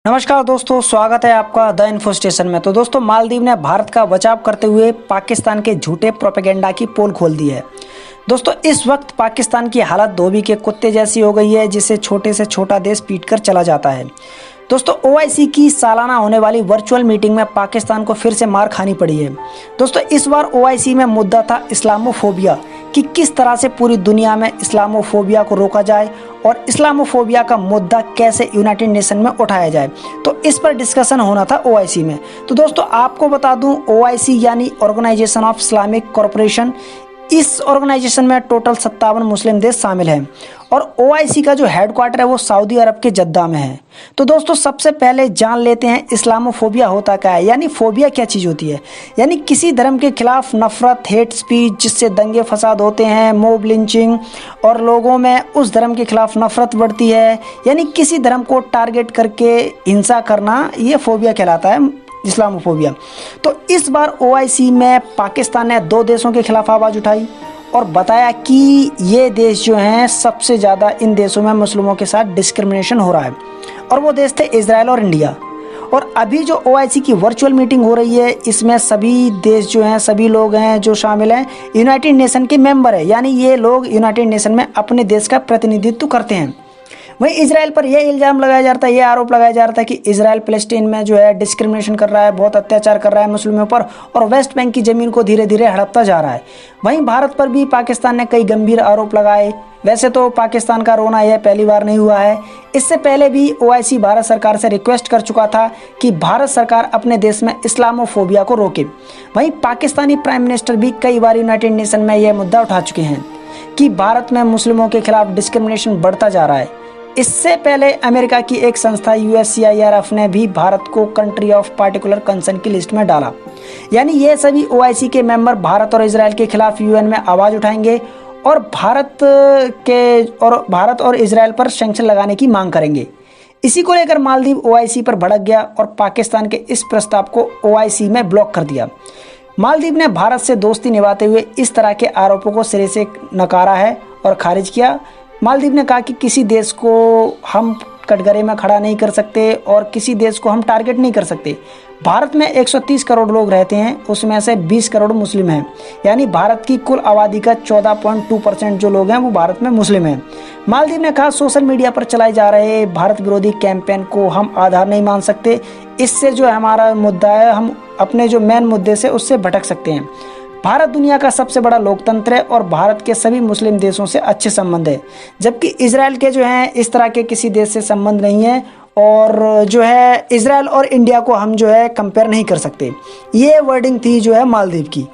नमस्कार दोस्तों, स्वागत है आपका द इन्फो स्टेशन में। तो दोस्तों, मालदीव ने भारत का बचाव करते हुए पाकिस्तान के झूठे प्रोपेगेंडा की पोल खोल दी है। दोस्तों, इस वक्त पाकिस्तान की हालत धोबी के कुत्ते जैसी हो गई है, जिसे छोटे से छोटा देश पीटकर चला जाता है। दोस्तों, ओआईसी की सालाना होने वाली वर्चुअल मीटिंग में पाकिस्तान को फिर से मार खानी पड़ी है। दोस्तों, इस बार ओआईसी में मुद्दा था इस्लामोफोबिया, कि किस तरह से पूरी दुनिया में इस्लामोफोबिया को रोका जाए और इस्लामोफोबिया का मुद्दा कैसे यूनाइटेड नेशन में उठाया जाए। तो इस पर डिस्कशन होना था ओआईसी में। तो दोस्तों, आपको बता दूं, ओआईसी यानी ऑर्गेनाइजेशन ऑफ इस्लामिक कॉरपोरेशन, इस ऑर्गेनाइजेशन में टोटल 57 मुस्लिम देश शामिल हैं और ओआईसी का जो हेडक्वार्टर है वो सऊदी अरब के जद्दा में है। तो दोस्तों, सबसे पहले जान लेते हैं इस्लामोफोबिया होता क्या है, यानी फोबिया क्या चीज़ होती है। यानी किसी धर्म के खिलाफ नफरत, हेट स्पीच, जिससे दंगे फसाद होते हैं, मोब लिंचिंग और लोगों में उस धर्म के खिलाफ नफरत बढ़ती है। यानी किसी धर्म को टारगेट करके हिंसा करना, ये फोबिया कहलाता है, इस्लामोफोबिया। तो इस बार ओआईसी में पाकिस्तान ने 2 देशों के खिलाफ आवाज़ उठाई और बताया कि ये देश जो हैं, सबसे ज़्यादा इन देशों में मुस्लिमों के साथ डिस्क्रिमिनेशन हो रहा है, और वो देश थे इजराइल और इंडिया। और अभी जो ओआईसी की वर्चुअल मीटिंग हो रही है, इसमें सभी देश जो हैं, सभी लोग हैं जो शामिल हैं, यूनाइटेड नेशन के मेंबर है। यानी ये लोग यूनाइटेड नेशन में अपने देश का प्रतिनिधित्व करते हैं। वहीं इजराइल पर यह इल्ज़ाम लगाया जा रहा था, यह आरोप लगाया जा रहा था कि इजराइल फ़लस्तीन में जो है डिस्क्रिमिनेशन कर रहा है, बहुत अत्याचार कर रहा है मुस्लिमों पर, और वेस्ट बैंक की ज़मीन को धीरे धीरे हड़पता जा रहा है। वहीं भारत पर भी पाकिस्तान ने कई गंभीर आरोप लगाए। वैसे तो पाकिस्तान का रोना यह पहली बार नहीं हुआ है, इससे पहले भी ओआईसी भारत सरकार से रिक्वेस्ट कर चुका था कि भारत सरकार अपने देश में इस्लामोफोबिया को रोके। वहीं पाकिस्तानी प्राइम मिनिस्टर भी कई बार यूनाइटेड नेशन में यह मुद्दा उठा चुके हैं कि भारत में मुस्लिमों के खिलाफ डिस्क्रिमिनेशन बढ़ता जा रहा है। इससे पहले अमेरिका की एक संस्था USCIRF ने भी भारत को कंट्री ऑफ पार्टिकुलर कंसर्न की लिस्ट में डाला। यानी ये सभी ओआईसी के मेंबर भारत और इजराइल के खिलाफ यूएन में आवाज़ उठाएंगे और भारत और इजराइल पर सैंक्शन लगाने की मांग करेंगे। इसी को लेकर मालदीव ओआईसी पर भड़क गया और पाकिस्तान के इस प्रस्ताव को ओआईसी में ब्लॉक कर दिया। मालदीव ने भारत से दोस्ती निभाते हुए इस तरह के आरोपों को सिरे से नकारा है और खारिज किया। मालदीव ने कहा कि किसी देश को हम कटघरे में खड़ा नहीं कर सकते और किसी देश को हम टारगेट नहीं कर सकते। भारत में 130 करोड़ लोग रहते हैं, उसमें से 20 करोड़ मुस्लिम हैं। यानी भारत की कुल आबादी का 14.2% जो लोग हैं वो भारत में मुस्लिम हैं। मालदीव ने कहा, सोशल मीडिया पर चलाए जा रहे भारत विरोधी कैंपेन को हम आधार नहीं मान सकते। इससे जो हमारा मुद्दा है, हम अपने जो मेन मुद्दे से उससे भटक सकते हैं। भारत दुनिया का सबसे बड़ा लोकतंत्र है और भारत के सभी मुस्लिम देशों से अच्छे संबंध है, जबकि इजराइल के जो हैं इस तरह के किसी देश से संबंध नहीं है। और जो है इजराइल और इंडिया को हम जो है कंपेयर नहीं कर सकते। ये वर्डिंग थी जो है मालदीव की।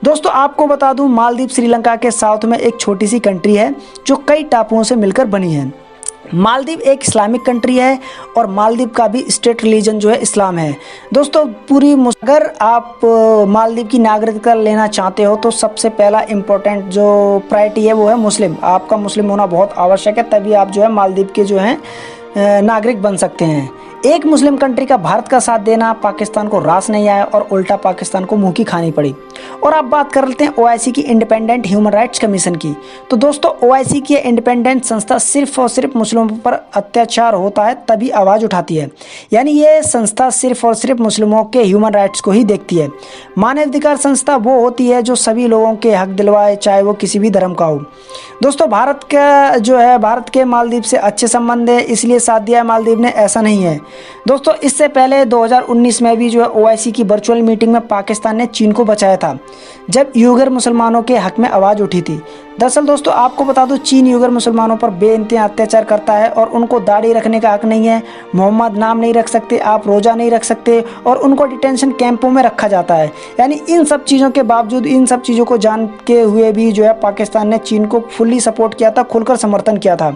दोस्तों, आपको बता दूं, मालदीव श्रीलंका के साउथ में एक छोटी सी कंट्री है जो कई टापुओं से मिलकर बनी है। मालदीव एक इस्लामिक कंट्री है और मालदीव का भी स्टेट रिलीजन जो है इस्लाम है। दोस्तों, अगर आप मालदीव की नागरिकता लेना चाहते हो तो सबसे पहला इम्पोर्टेंट जो प्रायोरिटी है वो है मुस्लिम। आपका मुस्लिम होना बहुत आवश्यक है, तभी आप जो है मालदीव के जो हैं नागरिक बन सकते हैं। एक मुस्लिम कंट्री का भारत का साथ देना पाकिस्तान को रास नहीं आया और उल्टा पाकिस्तान को मुंह की खानी पड़ी। और अब बात कर लेते हैं ओआईसी की इंडिपेंडेंट ह्यूमन राइट्स कमीशन की। तो दोस्तों, ओआईसी की इंडिपेंडेंट संस्था सिर्फ और सिर्फ मुस्लिमों पर अत्याचार होता है तभी आवाज़ उठाती है। यानी ये संस्था सिर्फ और सिर्फ मुस्लिमों के ह्यूमन राइट्स को ही देखती है। मानवाधिकार संस्था वो होती है जो सभी लोगों के हक दिलवाए, चाहे वो किसी भी धर्म का हो। दोस्तों, भारत का जो है, भारत के मालदीव से अच्छे संबंध है, इसलिए साथ दिया है मालदीव ने, ऐसा नहीं है। दोस्तों, इससे पहले 2019 में भी जो है ओआईसी की वर्चुअल मीटिंग में पाकिस्तान ने चीन को बचाया था, जब उइगर मुसलमानों के हक में आवाज़ उठी थी। दरअसल दोस्तों, आपको बता दूं, चीन उइगर मुसलमानों पर बेइंतहा अत्याचार करता है और उनको दाढ़ी रखने का हक नहीं है, मोहम्मद नाम नहीं रख सकते, आप रोज़ा नहीं रख सकते, और उनको डिटेंशन कैंपों में रखा जाता है। यानी इन सब चीज़ों के बावजूद, इन सब चीज़ों को जान के हुए भी जो है पाकिस्तान ने चीन को फुल्ली सपोर्ट किया था, खुलकर समर्थन किया था,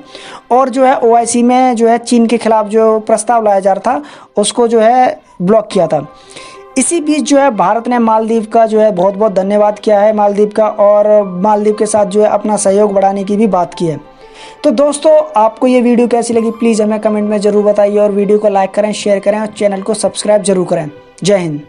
और जो है ओआईसी में जो है चीन के खिलाफ जो प्रस्ताव लाया जा रहा था उसको जो है ब्लॉक किया था। इसी बीच जो है भारत ने मालदीव का जो है बहुत बहुत धन्यवाद किया है मालदीव का, और मालदीव के साथ जो है अपना सहयोग बढ़ाने की भी बात की है। तो दोस्तों, आपको ये वीडियो कैसी लगी प्लीज़ हमें कमेंट में ज़रूर बताइए, और वीडियो को लाइक करें, शेयर करें और चैनल को सब्सक्राइब जरूर करें। जय हिंद।